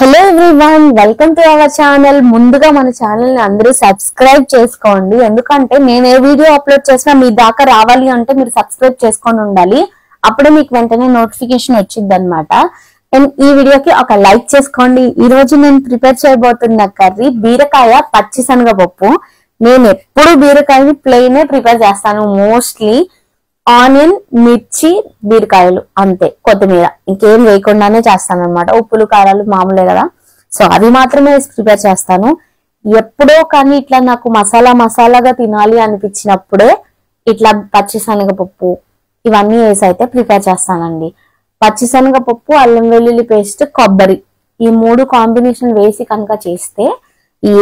Hello everyone, welcome to our channel. ముందుగా మన channel ని అందరూ సబ్స్క్రైబ్ చేసుకోండి. ఎందుకంటే నేను ఏ వీడియో అప్లోడ్ చేసినా మీ దాకా రావాలి అంటే మీరు సబ్స్క్రైబ్ చేసుకొని ఉండాలి. అప్పుడే మీకు వెంటనే నోటిఫికేషన్ వచ్చింది అనమాట. ఈ వీడియోకి ఒక లైక్ చేసుకోండి. ఈ రోజు నేను ప్రిపేర్ చేయబోతున్న కర్రీ బీరకాయ పచ్చి శనగపప్పు. నేను ఎప్పుడు బీరకాయని ప్లెయిన్ ప్రిపేర్ చేస్తాను. మోస్ట్లీ ఆనియన్, మిర్చి, బీరకాయలు అంతే, కొత్తిమీర ఇంకేం వేయకుండానే చేస్తాను అనమాట. ఉప్పులు కారాలు మామూలే కదా, సో అవి మాత్రమే ప్రిపేర్ చేస్తాను. ఎప్పుడో కానీ ఇట్లా నాకు మసాలాగా తినాలి అనిపించినప్పుడే ఇట్లా పచ్చిశనగపప్పు ఇవన్నీ వేసి అయితే ప్రిపేర్ చేస్తానండి. పచ్చిశనగపప్పు, అల్లం వెల్లుల్లి పేస్ట్, కొబ్బరి ఈ మూడు కాంబినేషన్ వేసి కనుక చేస్తే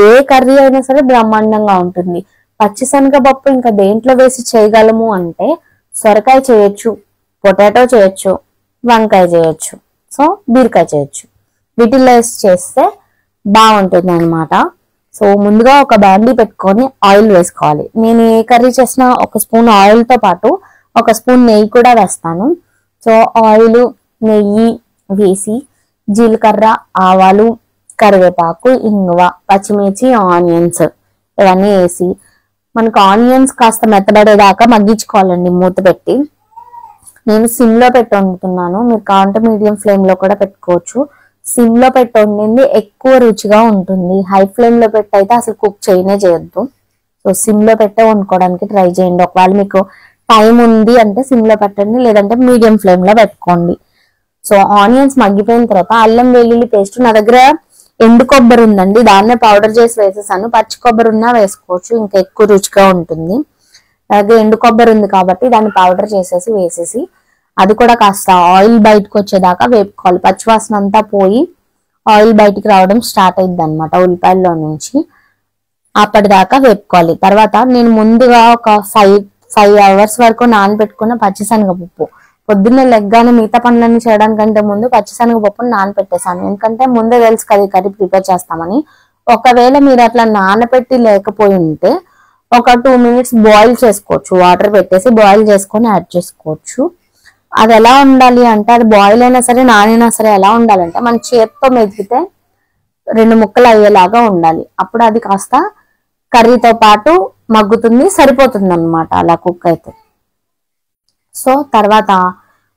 ఏ కర్రీ అయినా సరే బ్రహ్మాండంగా ఉంటుంది. పచ్చిశనగపప్పు ఇంకా దేంట్లో వేసి చేయగలము అంటే సొరకాయ చేయొచ్చు, పొటాటో చేయొచ్చు, వంకాయ చేయొచ్చు, సో బీరకాయ చేయొచ్చు. వీటిల్లో వేసి చేస్తే బాగుంటుంది అనమాట. సో ముందుగా ఒక బాండీ పెట్టుకొని ఆయిల్ వేసుకోవాలి. నేను ఏ కర్రీ చేసినా ఒక స్పూన్ ఆయిల్ తో పాటు ఒక స్పూన్ నెయ్యి కూడా వేస్తాను. సో ఆయిల్, నెయ్యి వేసి జీలకర్ర, ఆవాలు, కరివేపాకు, ఇంగువ, పచ్చిమిర్చి, ఆనియన్స్ ఇవన్నీ వేసి మనకు ఆనియన్స్ కాస్త మెత్తబడేదాకా మగ్గించుకోవాలండి మూత పెట్టి. నేను సిమ్ లో పెట్టి వండుతున్నాను. మీరు కావాలంటే మీడియం ఫ్లేమ్ లో కూడా పెట్టుకోవచ్చు. సిమ్ లో పెట్టి వండింది ఎక్కువ రుచిగా ఉంటుంది. హై ఫ్లేమ్ లో పెట్టి అయితే అసలు కుక్ చేయొద్దు. సో సిమ్ లో పెట్టే వండుకోవడానికి ట్రై చేయండి. ఒకవేళ మీకు టైం ఉంది అంటే సిమ్ లో పెట్టండి, లేదంటే మీడియం ఫ్లేమ్ లో పెట్టుకోండి. సో ఆనియన్స్ మగ్గిపోయిన తర్వాత అల్లం వెల్లుల్లి పేస్ట్, నా దగ్గర ఎండు కొబ్బరి ఉందండి, దాన్నే పౌడర్ చేసి వేసేసాను. పచ్చి కొబ్బరి ఉన్నా వేసుకోవచ్చు, ఇంకా ఎక్కువ రుచిగా ఉంటుంది. అలాగే ఎండు కొబ్బరి ఉంది కాబట్టి దాన్ని పౌడర్ చేసేసి వేసేసి అది కూడా కాస్త ఆయిల్ బయటకు వచ్చేదాకా వేపుకోవాలి. పచ్చివాసన అంతా పోయి ఆయిల్ బయటికి రావడం స్టార్ట్ అయింది అనమాట ఉల్లిపాయల్లో నుంచి. అప్పటిదాకా వేపుకోవాలి. తర్వాత నేను ముందుగా ఒక 5 hours వరకు నానబెట్టుకున్న పచ్చిశనగపప్పు, పొద్దున్నే లెగ్గానే మిగతా పనులన్నీ చేయడానికంటే ముందు పచ్చిశనగపప్పును నానపెట్టేసాను. ఎందుకంటే ముందే తెలుసు కదా కర్రీ ప్రిపేర్ చేస్తామని. ఒకవేళ మీరు అట్లా నానపెట్టి లేకపోయి ఉంటే ఒక 2 minutes బాయిల్ చేసుకోవచ్చు. వాటర్ పెట్టేసి బాయిల్ చేసుకొని యాడ్ చేసుకోవచ్చు. అది ఎలా ఉండాలి అంటే, అది బాయిల్ అయినా సరే నానైనా సరే ఎలా ఉండాలంటే మన చేత్తో మెదిపితే 2 ముక్కలు అయ్యేలాగా ఉండాలి. అప్పుడు అది కాస్త కర్రీతో పాటు మగ్గుతుంది, సరిపోతుంది అనమాట అలా కుక్ అయితే. సో తర్వాత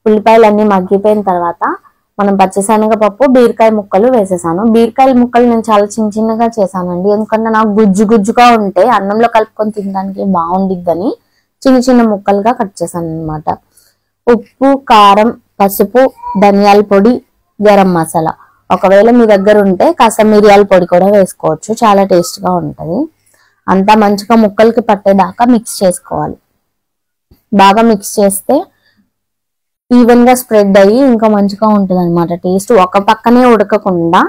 ఉల్లిపాయలన్నీ మగ్గిపోయిన తర్వాత మనం పచ్చిశనగపప్పు, బీరకాయ ముక్కలు వేసేసాను. బీరకాయ ముక్కలు నేను చాలా చిన్నగా చేశానండి, ఎందుకంటే నాకు గుజ్జుగా ఉంటే అన్నంలో కలుపుకొని తినడానికి బాగుండిద్దని చిన్న ముక్కలుగా కట్ చేశాను అనమాట. ఉప్పు, కారం, పసుపు, ధనియాల పొడి, గరం మసాలా, ఒకవేళ మీ దగ్గర ఉంటే కాస్త మిరియాల పొడి కూడా వేసుకోవచ్చు, చాలా టేస్ట్ గా ఉంటది. అంతా మంచిగా ముక్కలకి పట్టేదాకా మిక్స్ చేసుకోవాలి. బాగా మిక్స్ చేస్తే ఈవెన్ గా స్ప్రెడ్ అయ్యి ఇంకా మంచిగా ఉంటుంది అనమాట టేస్ట్. ఒక పక్కనే ఉడకకుండా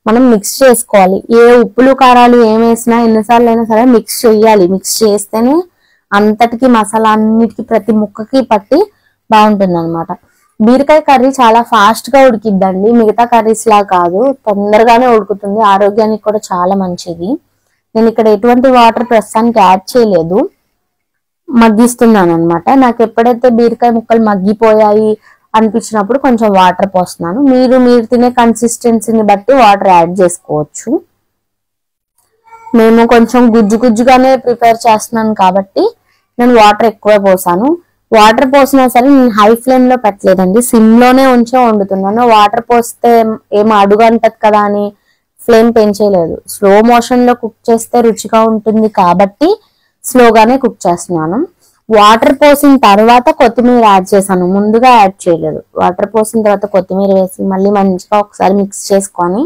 మనం మిక్స్ చేసుకోవాలి. ఏ ఉప్పులు కారాలు ఏమేసినా ఎన్నిసార్లు అయినా సరే మిక్స్ చేయాలి. మిక్స్ చేస్తేనే అంతటికి మసాలా అన్నిటికీ ప్రతి ముక్కకి పట్టి బాగుంటుంది అనమాట. బీరకాయ కర్రీ చాలా ఫాస్ట్ గా ఉడికిద్దండి, మిగతా కర్రీస్ లా కాదు, తొందరగానే ఉడుకుతుంది. ఆరోగ్యానికి కూడా చాలా మంచిది. నేను ఇక్కడ ఎటువంటి వాటర్ ప్రస్తుతానికి యాడ్ చేయలేదు, మగ్గిస్తున్నాను అనమాట. నాకు ఎప్పుడైతే బీరకాయ ముక్కలు మగ్గిపోయాయి అనిపించినప్పుడు కొంచెం వాటర్ పోస్తున్నాను. మీరు తినే కన్సిస్టెన్సీని బట్టి వాటర్ యాడ్ చేసుకోవచ్చు. మేము కొంచెం గుజ్జుగానే ప్రిపేర్ చేస్తున్నాను కాబట్టి నేను వాటర్ ఎక్కువ పోసాను. వాటర్ పోసినా సరే నేను హై ఫ్లేమ్ లో పెట్టలేదండి, సిమ్ లోనే ఉంచే వండుతున్నాను. వాటర్ పోస్తే ఏమో అడుగు అంటది కదా అని ఫ్లేమ్ పెంచేయలేదు. స్లో మోషన్ లో కుక్ చేస్తే రుచిగా ఉంటుంది కాబట్టి స్లోగానే కుక్ చేస్తున్నాను. వాటర్ పోసిన తర్వాత కొత్తిమీర యాడ్ చేశాను, ముందుగా యాడ్ చేయలేదు. వాటర్ పోసిన తర్వాత కొత్తిమీర వేసి మళ్ళీ మంచిగా ఒకసారి మిక్స్ చేసుకొని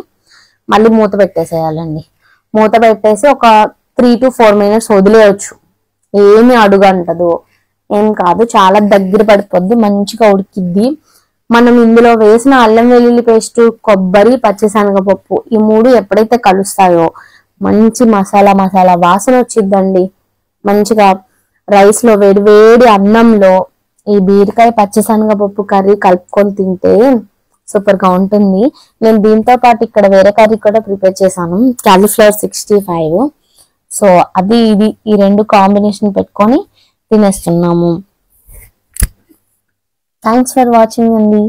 మళ్ళీ మూత పెట్టేసేయాలండి. మూత పెట్టేసి ఒక 3 to 4 minutes వదిలేయచ్చు. ఏమి అడుగు అంటదు, ఏం కాదు, చాలా దగ్గర పడిపోద్ది, మంచిగా ఉడికిద్ది. మనం ఇందులో వేసిన అల్లం వెల్లుల్లి పేస్ట్, కొబ్బరి, పచ్చిశనగపప్పు ఈ మూడు ఎప్పుడైతే కలుస్తాయో మంచి మసాలా వాసన వచ్చిద్దండి. మంచిగా రైస్ లో వేడి అన్నంలో ఈ బీరకాయ పచ్చిశనగపప్పు కర్రీ కలుపుకొని తింటే సూపర్ గా ఉంటుంది. నేను దీంతో పాటు ఇక్కడ వేరే కర్రీ కూడా ప్రిపేర్ చేశాను, కాలీఫ్లవర్ 65. సో అది ఇది ఈ రెండు కాంబినేషన్ పెట్టుకొని తినేస్తున్నాము. థ్యాంక్స్ ఫర్ వాచింగ్ అండి.